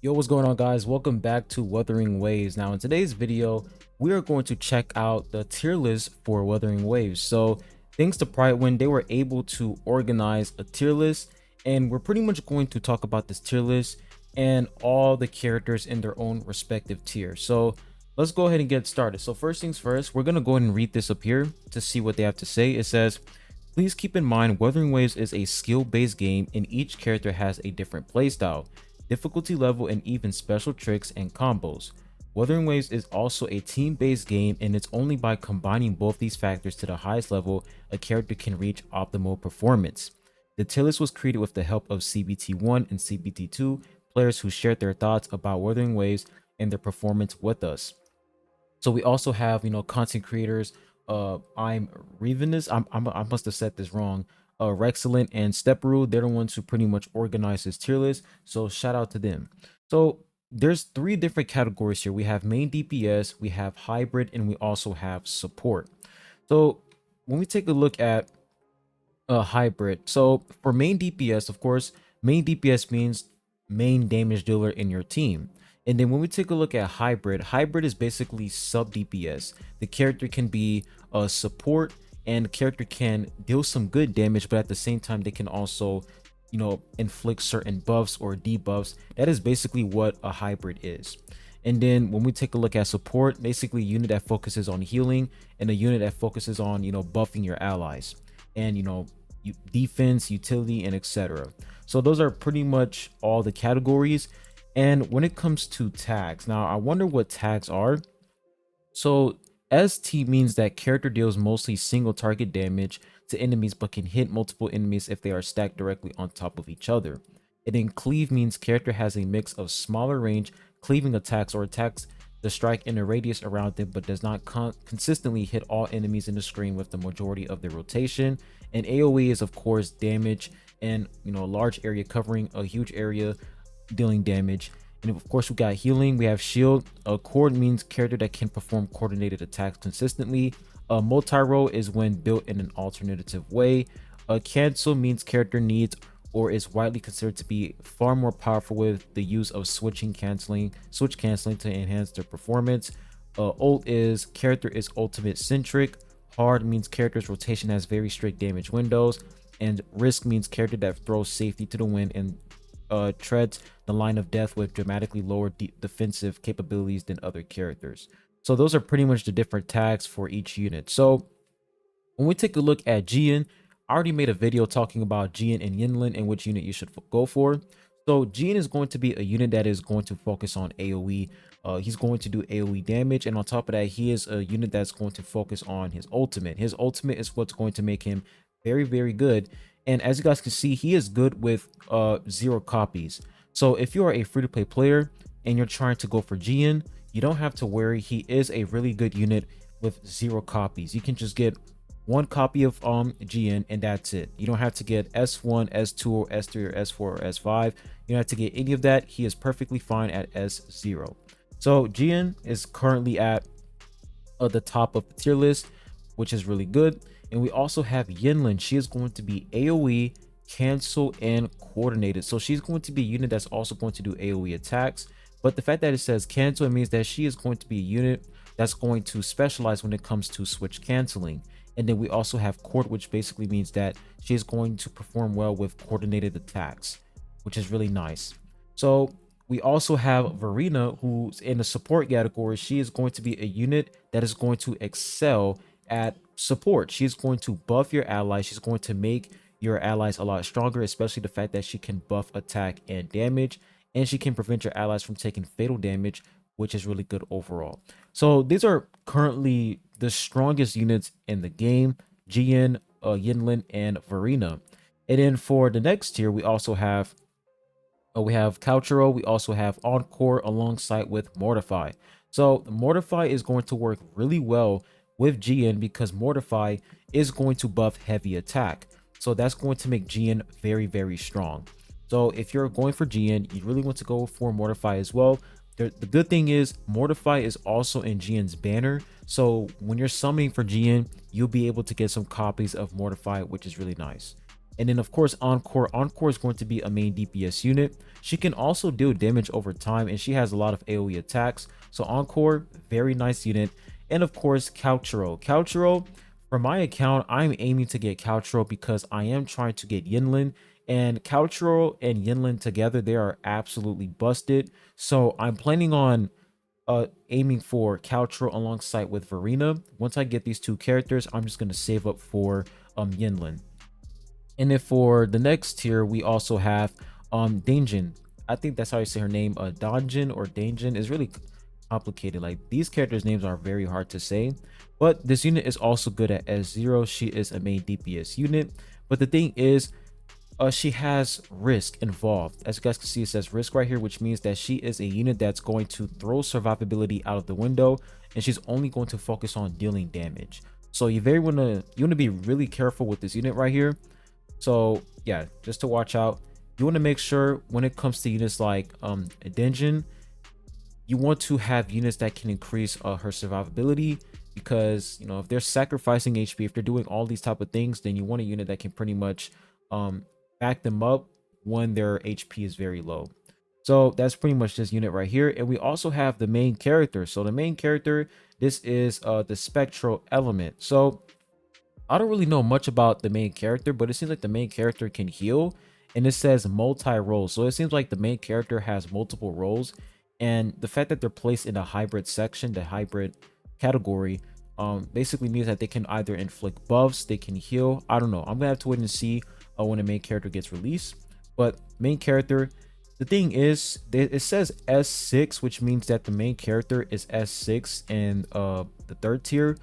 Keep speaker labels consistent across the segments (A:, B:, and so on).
A: Yo, what's going on, guys? Welcome back to Wuthering Waves. Now in today's video, we are going to check out the tier list for Wuthering Waves. So thanks to Pridewind, they were able to organize a tier list, and we're pretty much going to talk about this tier list and all the characters in their own respective tier. So let's go ahead and get started. So first things first, we're going to go ahead and read this up here to see what they have to say. It says, please keep in mind Wuthering Waves is a skill-based game and each character has a different playstyle, difficulty level, and even special tricks and combos. Wuthering Waves is also a team-based game, and it's only by combining both these factors to the highest level a character can reach optimal performance. The tier list was created with the help of CBT1 and CBT2 players who shared their thoughts about Wuthering Waves and their performance with us. So we also have, content creators. I'm Revenus. I must have said this wrong. Rexcellent and Stepru. They're the ones who pretty much organize this tier list. So shout out to them. So there's three different categories here. We have main DPS, we have hybrid, and we also have support. So when we take a look at hybrid, so for main DPS, of course, main DPS means main damage dealer in your team. And then when we take a look at hybrid is basically sub DPS. The character can be a support, and the character can deal some good damage, but at the same time they can also, inflict certain buffs or debuffs. That is basically what a hybrid is. And then when we take a look at support, basically a unit that focuses on healing and a unit that focuses on, buffing your allies and, defense, utility, and etc. So those are pretty much all the categories. And when it comes to tags, now I wonder what tags are. So ST means that character deals mostly single target damage to enemies but can hit multiple enemies if they are stacked directly on top of each other. And then cleave means character has a mix of smaller range cleaving attacks or attacks the strike in a radius around them but does not consistently hit all enemies in the screen with the majority of their rotation. And AoE is of course damage and a large area covering a huge area dealing damage. And of course we got healing. We have shield. A cord means character that can perform coordinated attacks consistently. A multi-roll is when built in an alternative way. A cancel means character needs or is widely considered to be far more powerful with the use of switch canceling to enhance their performance. Ult is character is ultimate centric. Hard means character's rotation has very strict damage windows. And risk means character that throws safety to the wind and treads the line of death with dramatically lower defensive capabilities than other characters. So those are pretty much the different tags for each unit. So when we take a look at Jian, I already made a video talking about Jian and Yinlin and which unit you should go for. So Jian is going to be a unit that is going to focus on AoE. He's going to do AoE damage, and on top of that, he is a unit that's going to focus on his ultimate. His ultimate is what's going to make him very, very good. And as you guys can see, he is good with 0 copies. So if you are a free-to-play player and you're trying to go for Jian, you don't have to worry. He is a really good unit with 0 copies. You can just get 1 copy of Jian and that's it. You don't have to get S1, S2, or S3, or S4, or S5. You don't have to get any of that. He is perfectly fine at S0. So Jian is currently at the top of the tier list, which is really good. And we also have Yinlin. She is going to be AoE, cancel, and coordinated. So she's going to be a unit that's also going to do AoE attacks. But the fact that it says cancel, it means that she is going to be a unit that's going to specialize when it comes to switch canceling. And then we also have cord, which basically means that she is going to perform well with coordinated attacks, which is really nice. So we also have Verena, who's in the support category. She is going to be a unit that is going to excel at support. She's going to buff your allies. She's going to make your allies a lot stronger, especially the fact that she can buff attack and damage, and she can prevent your allies from taking fatal damage, which is really good overall. So these are currently the strongest units in the game: Jian, Yinlin, and Verena. And then for the next tier, we also have Couchero. We also have Encore alongside with Mortify. So Mortify is going to work really well with Jian because Mortify is going to buff heavy attack. So that's going to make Jian very, very strong. So if you're going for Jian, you really want to go for Mortify as well. The good thing is Mortify is also in Jian's banner. So when you're summoning for Jian, you'll be able to get some copies of Mortify, which is really nice. And then of course Encore is going to be a main DPS unit. She can also deal damage over time, and she has a lot of AoE attacks. So Encore, very nice unit. And of course Calchero. For my account, I'm aiming to get Calchero because I am trying to get Yinlin, and Calchero and Yinlin together, they are absolutely busted. So I'm planning on aiming for Caltro alongside with Verena. Once I get these two characters, I'm just gonna save up for Yinlin. And then for the next tier, we also have Danjin. I think that's how you say her name. Danjin or Danjin is really complicated. Like, these characters' names are very hard to say. But this unit is also good at S0. She is a main DPS unit. But the thing is, she has risk involved. As you guys can see, it says risk right here, which means that she is a unit that's going to throw survivability out of the window, and she's only going to focus on dealing damage. So you want to be really careful with this unit right here. So yeah, just to watch out. You want to make sure when it comes to units like Denjin, you want to have units that can increase her survivability, because you know, if they're sacrificing HP, if they're doing all these type of things, then you want a unit that can pretty much um back them up when their HP is very low. So that's pretty much this unit right here. And we also have the main character. So the main character, this is the spectral element. So I don't really know much about the main character, but it seems like the main character can heal, and it says multi-roles. So it seems like the main character has multiple roles, and the fact that they're placed in a hybrid section, the hybrid category, basically means that they can either inflict buffs, they can heal. I don't know. I'm gonna have to wait and see when the main character gets released. But main character, the thing is, it says S6, which means that the main character is S6 in the third tier.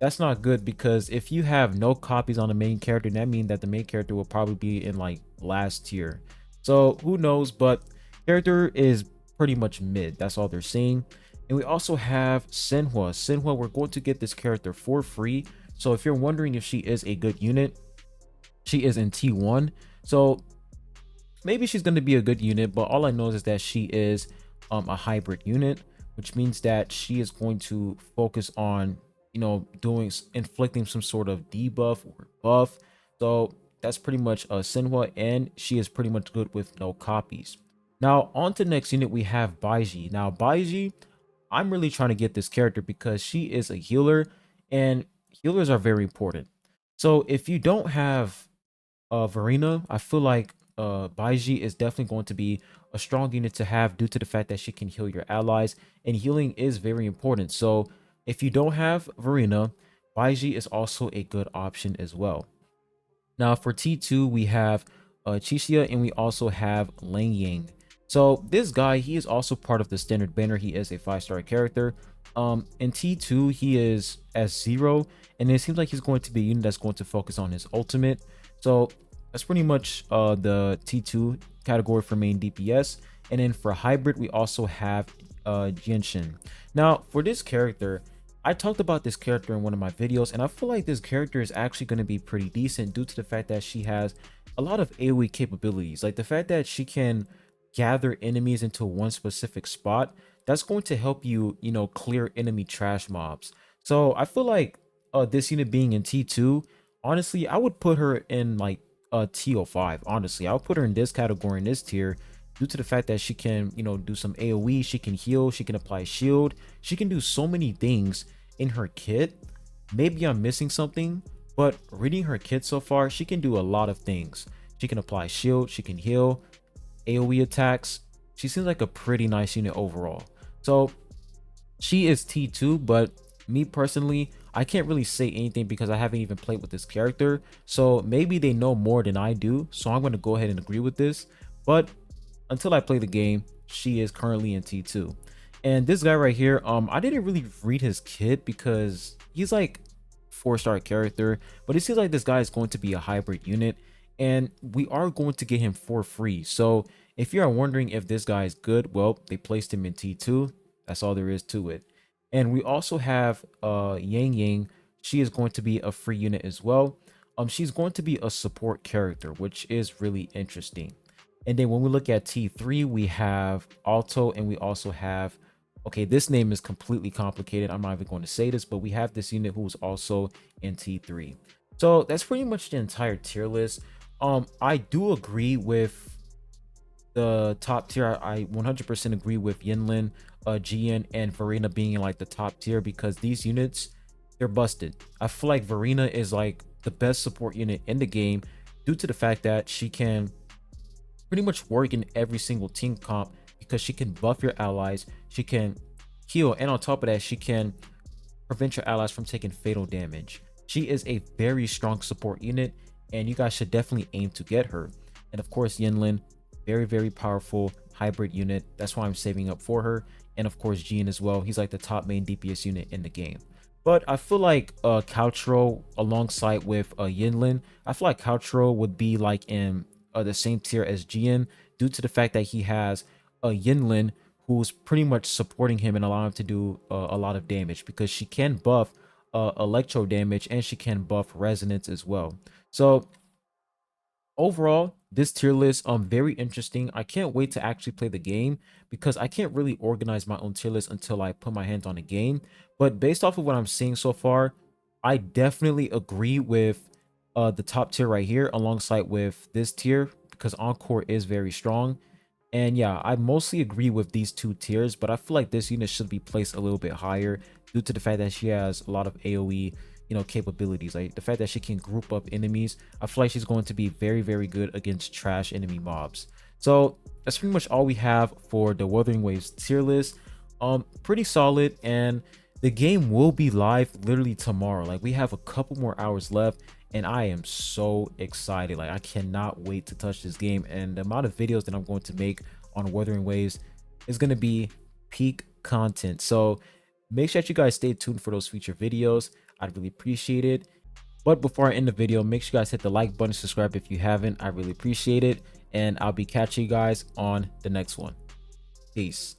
A: That's not good, because if you have no copies on the main character, that means that the main character will probably be in like last tier. So who knows, but character is pretty much mid. That's all they're saying. And we also have Senhua. We're going to get this character for free. So if you're wondering if she is a good unit, she is in T1. So maybe she's going to be a good unit, but all I know is that she is a hybrid unit, which means that she is going to focus on, you know, inflicting some sort of debuff or buff. So that's pretty much Senhua, and she is pretty much good with no copies. Now on to the next unit, we have Baiji. Now Baiji, I'm really trying to get this character because she is a healer, and healers are very important. So if you don't have Verena, I feel like Baiji is definitely going to be a strong unit to have, due to the fact that she can heal your allies, and healing is very important. So if you don't have Verena, Baiji is also a good option as well. Now for T2, we have Chixia, and we also have Lang Yang. So this guy, he is also part of the standard banner. He is a 5-star character. In T2, he is S0, and it seems like he's going to be a unit that's going to focus on his ultimate. So that's pretty much the T2 category for main DPS. And then for hybrid, we also have Genshin. Now for this character, I talked about this character in one of my videos, and I feel like this character is actually going to be pretty decent, due to the fact that she has a lot of AoE capabilities. Like the fact that she can gather enemies into one specific spot, that's going to help you, you know, clear enemy trash mobs. So I feel like this unit being in T2, honestly, I would put her in like T05. Honestly, I would put her in this category, in this tier, due to the fact that she can, you know, do some AoE, she can heal, she can apply shield, she can do so many things in her kit. Maybe I'm missing something, but reading her kit so far, she can do a lot of things. She can apply shield, she can heal, AoE attacks. She seems like a pretty nice unit overall. So she is T2, but me personally, I can't really say anything because I haven't even played with this character. So maybe they know more than I do. So I'm going to go ahead and agree with this. But until I play the game, she is currently in T2. And this guy right here, I didn't really read his kit because he's like 4-star character, but it seems like this guy is going to be a hybrid unit, and we are going to get him for free. So if you are wondering if this guy is good, well, they placed him in T2. That's all there is to it. And we also have Yang Yang. She is going to be a free unit as well. She's going to be a support character, which is really interesting. And then when we look at T3, we have Alto, and we also have, okay, this name is completely complicated. I'm not even going to say this, but we have this unit who's also in T3. So that's pretty much the entire tier list. I do agree with the top tier. I 100% agree with Yinlin, Jian, and Varina being in like the top tier because these units, they're busted. I feel like Varina is like the best support unit in the game due to the fact that she can pretty much work in every single team comp because she can buff your allies, she can heal, and on top of that, she can prevent your allies from taking fatal damage. She is a very strong support unit, and you guys should definitely aim to get her. And of course, Yinlin, very, very powerful hybrid unit. That's why I'm saving up for her. And of course, Jean as well. He's like the top main DPS unit in the game. But I feel like Caltro alongside with Yinlin, I feel like Caltro would be like in the same tier as Jian due to the fact that he has a Yinlin who's pretty much supporting him and allowing him to do a lot of damage because she can buff electro damage and she can buff resonance as well. So overall, this tier list very interesting. I can't wait to actually play the game because I can't really organize my own tier list until I put my hands on the game. But based off of what I'm seeing so far, I definitely agree with the top tier right here alongside with this tier because Encore is very strong. And yeah, I mostly agree with these two tiers, but I feel like this unit should be placed a little bit higher due to the fact that she has a lot of AoE, capabilities. Like the fact that she can group up enemies, I feel like she's going to be very, very good against trash enemy mobs. So that's pretty much all we have for the Wuthering Waves tier list. Pretty solid, and the game will be live literally tomorrow. Like we have a couple more hours left, and I am so excited. Like I cannot wait to touch this game, and the amount of videos that I'm going to make on Wuthering Waves is going to be peak content. So make sure that you guys stay tuned for those future videos. I'd really appreciate it. But before I end the video, make sure you guys hit the like button, subscribe if you haven't. I really appreciate it, and I'll be catching you guys on the next one. Peace.